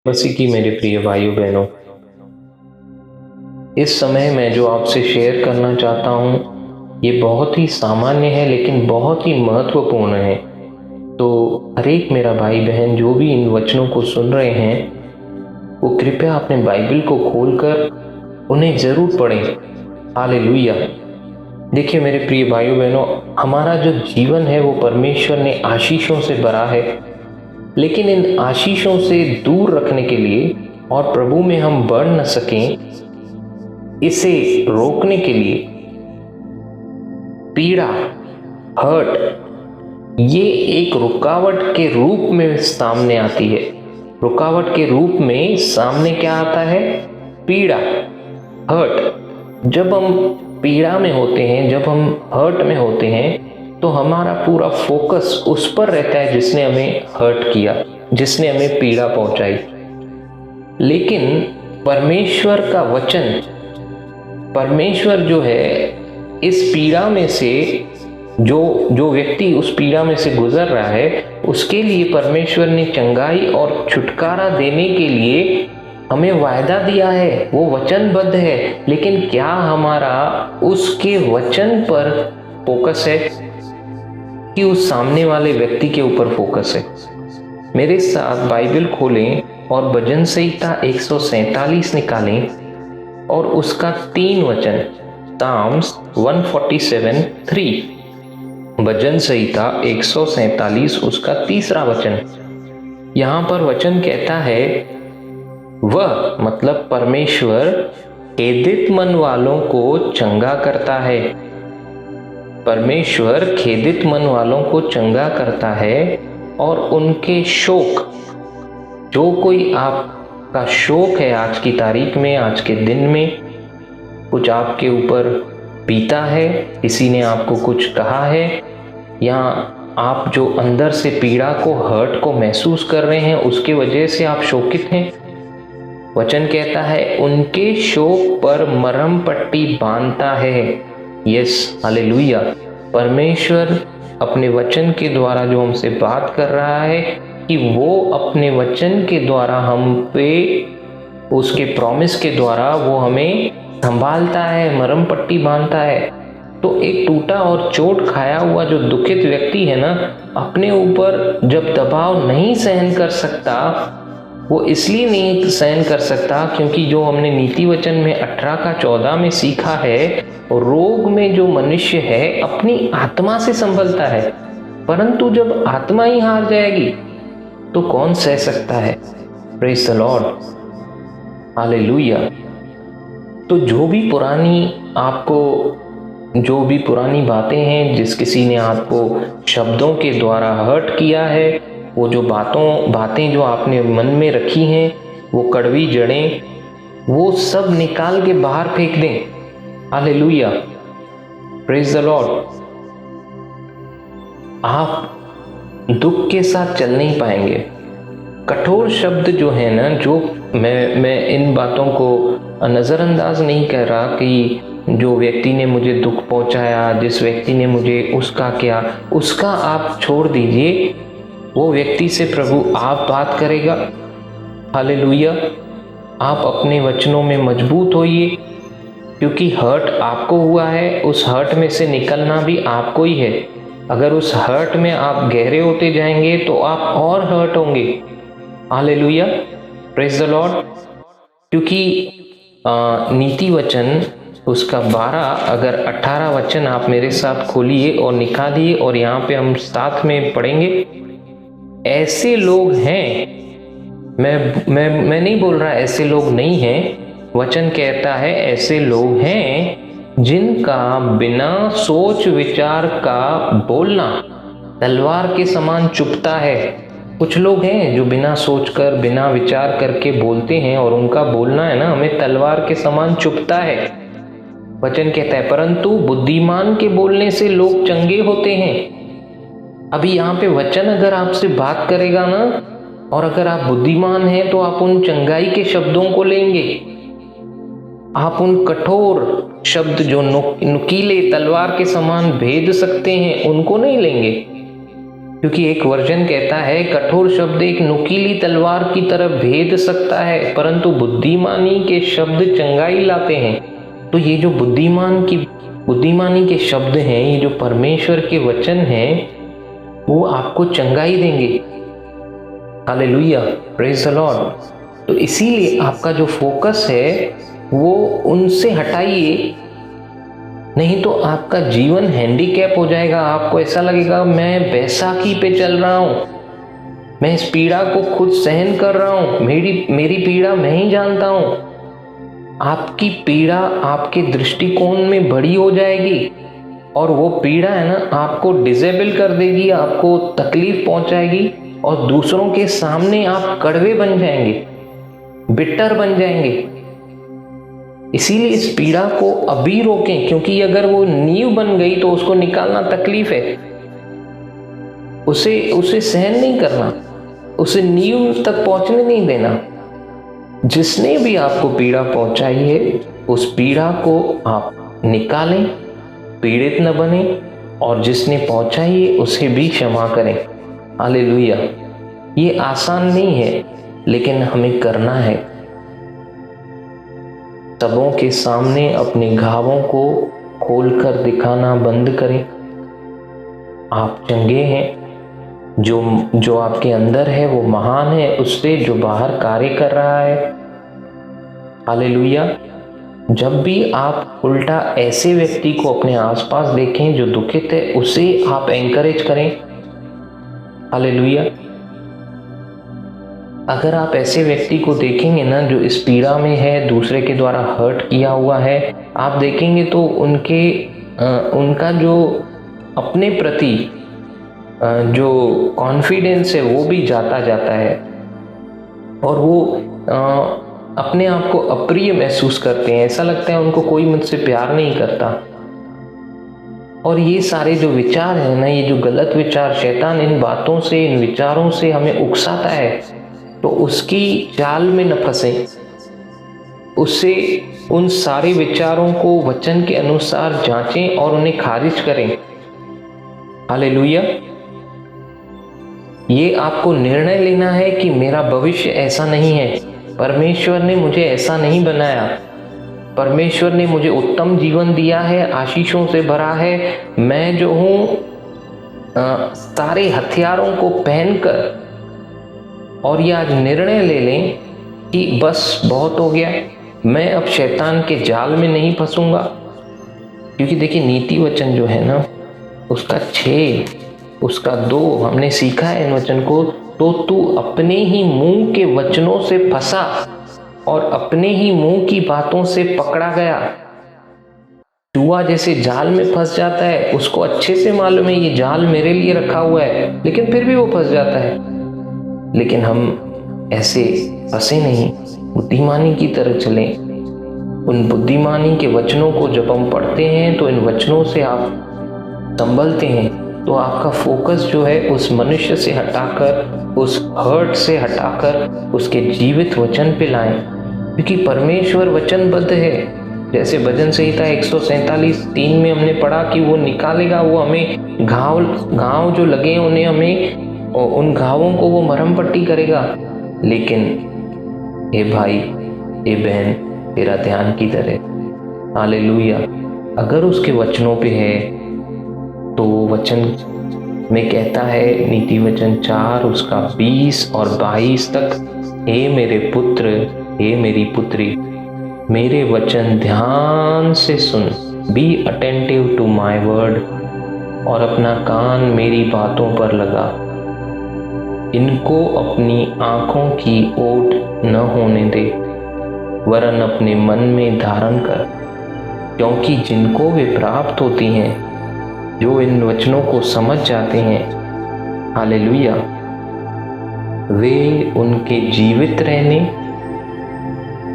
मसीह की मेरे प्रिय भाइयों बहनों, इस समय मैं जो आपसे शेयर करना चाहता हूँ ये बहुत ही सामान्य है लेकिन बहुत ही महत्वपूर्ण है। तो हर एक मेरा भाई बहन जो भी इन वचनों को सुन रहे हैं वो कृपया अपने बाइबल को खोलकर उन्हें जरूर पढ़ें। हालेलुया। देखिए मेरे प्रिय भाइयों बहनों, हमारा जो जीवन है वो परमेश्वर ने आशीषों से भरा है, लेकिन इन आशीषों से दूर रखने के लिए और प्रभु में हम बढ़ न सकें, इसे रोकने के लिए पीड़ा, हर्ट, ये एक रुकावट के रूप में सामने आती है। रुकावट के रूप में सामने क्या आता है? पीड़ा, हर्ट। जब हम पीड़ा में होते हैं, जब हम हर्ट में होते हैं, तो हमारा पूरा फोकस उस पर रहता है जिसने हमें हर्ट किया, जिसने हमें पीड़ा पहुंचाई। लेकिन परमेश्वर का वचन, परमेश्वर जो है इस पीड़ा में से जो व्यक्ति उस पीड़ा में से गुजर रहा है, उसके लिए परमेश्वर ने चंगाई और छुटकारा देने के लिए हमें वायदा दिया है। वो वचनबद्ध है, लेकिन क्या हमारा उसके वचन पर फोकस है कि उस सामने वाले व्यक्ति के ऊपर फोकस है? मेरे साथ बाइबल खोलें और भजन संहिता 147 निकालें और उसका 3 वचन, साम्स 147:3। भजन संहिता 147 उसका 3रा वचन। यहाँ पर वचन कहता है, वह मतलब परमेश्वर खेदित मन वालों को चंगा करता है। परमेश्वर खेदित मन वालों को चंगा करता है और उनके शोक, जो कोई आपका शोक है आज की तारीख में, आज के दिन में, कुछ आपके ऊपर बीता है, किसी ने आपको कुछ कहा है, या आप जो अंदर से पीड़ा को, हर्ट को महसूस कर रहे हैं, उसके वजह से आप शोकित हैं। वचन कहता है उनके शोक पर मरहम पट्टी बांधता है। Yes, hallelujah. परमेश्वर अपने वचन के द्वारा जो हमसे बात कर रहा है कि वो अपने वचन के द्वारा हम पे, उसके प्रॉमिस के द्वारा वो हमें संभालता है, मरहम पट्टी बांधता है। तो एक टूटा और चोट खाया हुआ जो दुखित व्यक्ति है ना, अपने ऊपर जब दबाव नहीं सहन कर सकता, वो इसलिए नहीं सहन कर सकता क्योंकि जो हमने नीति वचन में 18:14 में सीखा है, रोग में जो मनुष्य है अपनी आत्मा से संभलता है, परंतु जब आत्मा ही हार जाएगी तो कौन सह सकता है? Praise the Lord, hallelujah. तो जो भी पुरानी बातें हैं, जिस किसी ने आपको शब्दों के द्वारा हर्ट किया है, वो जो बातें जो आपने मन में रखी हैं, वो कड़वी जड़ें, वो सब निकाल के बाहर फेंक दें। Hallelujah, praise the Lord. आप दुख के साथ चल नहीं पाएंगे। कठोर शब्द जो है ना, जो मैं इन बातों को नज़रअंदाज नहीं कर रहा कि जो व्यक्ति ने मुझे दुख पहुंचाया, जिस व्यक्ति ने मुझे उसका क्या, उसका आप छोड़ दीजिए, वो व्यक्ति से प्रभु आप बात करेगा। हालेलुया। आप अपने वचनों में मजबूत होइए, क्योंकि हर्ट आपको हुआ है, उस हर्ट में से निकलना भी आपको ही है। अगर उस हर्ट में आप गहरे होते जाएंगे तो आप और हर्ट होंगे। Hallelujah, praise the Lord. क्योंकि नीति वचन उसका 12, अगर 18 वचन आप मेरे साथ खोलिए और निकालिए और यहाँ पे हम साथ में पढ़ेंगे। ऐसे लोग हैं, मैं नहीं बोल रहा ऐसे लोग नहीं हैं, वचन कहता है ऐसे लोग हैं जिनका बिना सोच विचार का बोलना तलवार के समान चुभता है। कुछ लोग हैं जो बिना सोचकर, बिना विचार करके बोलते हैं और उनका बोलना है ना, हमें तलवार के समान चुभता है। वचन कहता है परंतु बुद्धिमान के बोलने से लोग चंगे होते हैं। अभी यहाँ पे वचन अगर आपसे बात करेगा ना, और अगर आप बुद्धिमान हैं तो आप उन चंगाई के शब्दों को लेंगे, आप उन कठोर शब्द जो नुकीले तलवार के समान भेद सकते हैं, उनको नहीं लेंगे। क्योंकि एक वर्जन कहता है कठोर शब्द एक नुकीली तलवार की तरह भेद सकता है, परंतु बुद्धिमानी के शब्द चंगाई लाते हैं। तो ये जो बुद्धिमानी के शब्द हैं, ये जो परमेश्वर के वचन हैं, वो आपको चंगाई देंगे। Hallelujah, praise the Lord. तो इसीलिए आपका जो फोकस है वो उनसे हटाइए, नहीं तो आपका जीवन हैंडीकैप हो जाएगा। आपको ऐसा लगेगा मैं बैसाखी पे चल रहा हूँ, मैं इस पीड़ा को खुद सहन कर रहा हूँ, मेरी पीड़ा मैं ही जानता हूँ। आपकी पीड़ा आपके दृष्टिकोण में बड़ी हो जाएगी और वो पीड़ा है ना, आपको डिसेबल कर देगी, आपको तकलीफ पहुंचाएगी और दूसरों के सामने आप कड़वे बन जाएंगे, बिटर बन जाएंगे। इसीलिए इस पीड़ा को अभी रोकें, क्योंकि अगर वो नींव बन गई तो उसको निकालना तकलीफ है। उसे सहन नहीं करना, उसे नींव तक पहुंचने नहीं देना। जिसने भी आपको पीड़ा पहुंचाई है, उस पीड़ा को आप निकालें, पीड़ित न बने, और जिसने पहुंचाई है उसे भी क्षमा करें। हालेलुया। ये आसान नहीं है, लेकिन हमें करना है। सबों के सामने अपने घावों को खोलकर दिखाना बंद करें। आप चंगे हैं, जो आपके अंदर है वो महान है उससे जो बाहर कार्य कर रहा है। हालेलुया। जब भी आप उल्टा ऐसे व्यक्ति को अपने आसपास देखें जो दुखित है, उसे आप एनकरेज करें। हालेलुया। अगर आप ऐसे व्यक्ति को देखेंगे ना जो इस पीड़ा में है, दूसरे के द्वारा हर्ट किया हुआ है, आप देखेंगे तो उनका जो अपने प्रति जो कॉन्फिडेंस है वो भी जाता है और वो अपने आप को अप्रिय महसूस करते हैं। ऐसा लगता है उनको कोई मुझसे प्यार नहीं करता। और ये सारे जो विचार हैं ना, ये जो गलत विचार, शैतान इन बातों से, इन विचारों से हमें उकसाता है। तो उसकी जाल में न फंसे, उससे उन सारे विचारों को वचन के अनुसार जांचें और उन्हें खारिज करें। हालेलुया। ये आपको निर्णय लेना है कि मेरा भविष्य ऐसा नहीं है, परमेश्वर ने मुझे ऐसा नहीं बनाया, परमेश्वर ने मुझे उत्तम जीवन दिया है, आशीषों से भरा है। मैं जो हूँ सारे हथियारों को पहनकर, और ये आज निर्णय ले लें कि बस बहुत हो गया, मैं अब शैतान के जाल में नहीं फंसूंगा। क्योंकि देखिए, नीति वचन जो है ना, उसका 6, उसका 2 हमने सीखा है इन वचन को। तो तू अपने ही मुंह के वचनों से फंसा और अपने ही मुंह की बातों से पकड़ा गया। चूहा जैसे जाल में फंस जाता है, उसको अच्छे से मालूम है ये जाल मेरे लिए रखा हुआ है, लेकिन फिर भी वो फंस जाता है। लेकिन हम ऐसे फंसे नहीं, बुद्धिमानी की तरह चलें। उन बुद्धिमानी के वचनों को जब हम पढ़ते हैं तो इन वचनों से आप संभलते हैं, तो आपका फोकस जो है उस मनुष्य से हटाकर, उस हर्ट से हटाकर उसके जीवित वचन पे लाएं। क्योंकि परमेश्वर वचनबद्ध है। जैसे भजन संहिता 147:3 में हमने पढ़ा कि वो निकालेगा, वो हमें घाव जो लगे उन्हें हमें, उन घावों को वो मरहम पट्टी करेगा। लेकिन ए भाई, ए बहन, तेरा ध्यान किधर है? हालेलुया। अगर उसके वचनों पे है तो वचन में कहता है, नीति वचन 4 उसका 20 और 22 तक, हे मेरे पुत्र, हे मेरी पुत्री, मेरे वचन ध्यान से सुन, be attentive to my word, और अपना कान मेरी बातों पर लगा। इनको अपनी आंखों की ओट न होने दे, वरन अपने मन में धारण कर, क्योंकि जिनको वे प्राप्त होती हैं, जो इन वचनों को समझ जाते हैं, हालेलुया, वे उनके जीवित रहने,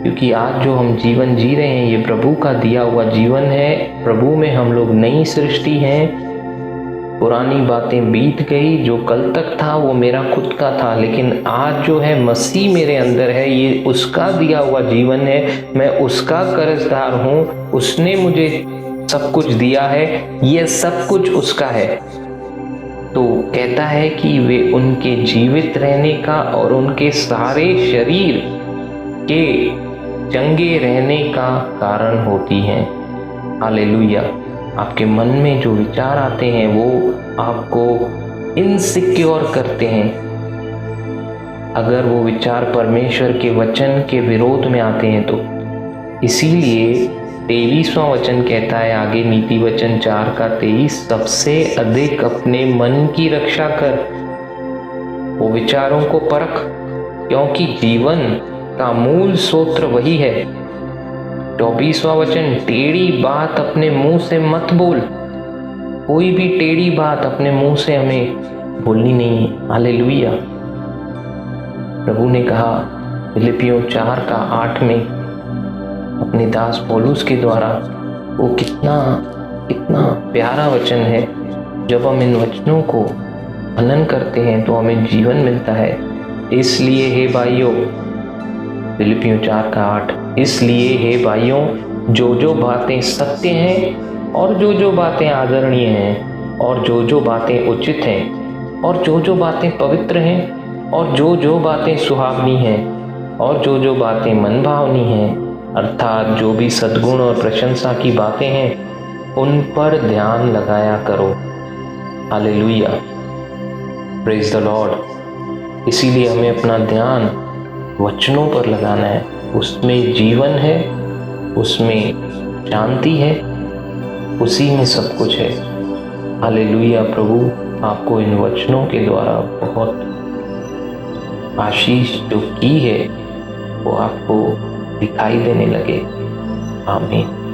क्योंकि आज जो हम जीवन जी रहे हैं ये प्रभु का दिया हुआ जीवन है। प्रभु में हम लोग नई सृष्टि हैं। पुरानी बातें बीत गई, जो कल तक था वो मेरा खुद का था, लेकिन आज जो है मसीह मेरे अंदर है, ये उसका दिया हुआ जीवन है। मैं उसका कर्जदार हूँ, उसने मुझे सब कुछ दिया है, ये सब कुछ उसका है। तो कहता है कि वे उनके जीवित रहने का और उनके सारे शरीर के चंगे रहने का कारण होती हैं। हालेलुया। आपके मन में जो विचार आते हैं वो आपको इनसिक्योर करते हैं। अगर वो विचार परमेश्वर के वचन के विरोध में आते हैं तो इसीलिए 23वां वचन कहता है आगे, नीति वचन 4:23, सबसे अधिक अपने मन की रक्षा कर, वो विचारों को परख, क्योंकि जीवन का मूल स्रोत वही है। 24वां वचन, टेढ़ी बात अपने मुंह से मत बोल। कोई भी टेढ़ी बात अपने मुंह से हमें बोलनी नहीं है। हालेलुया। प्रभु ने कहा फिलिपियों 4:8 में अपने दास पौलुस के द्वारा, वो कितना प्यारा वचन है। जब हम इन वचनों को मनन करते हैं तो हमें जीवन मिलता है। इसलिए हे भाइयों, फिलिपियों 4:8, इसलिए हे भाइयों, जो बातें सत्य हैं और जो बातें आदरणीय हैं और जो बातें उचित हैं और जो बातें पवित्र हैं और जो बातें सुहावनी हैं और जो बातें मनभावनी हैं, अर्थात जो भी सद्गुण और प्रशंसा की बातें हैं, उन पर ध्यान लगाया करो। हालेलुया। Praise the Lord. इसीलिए हमें अपना ध्यान वचनों पर लगाना है। उसमें जीवन है, उसमें शांति है, उसी में सब कुछ है। हालेलुया। प्रभु आपको इन वचनों के द्वारा बहुत आशीष जो की है वो आपको दिखाई देने लगे। आमीन।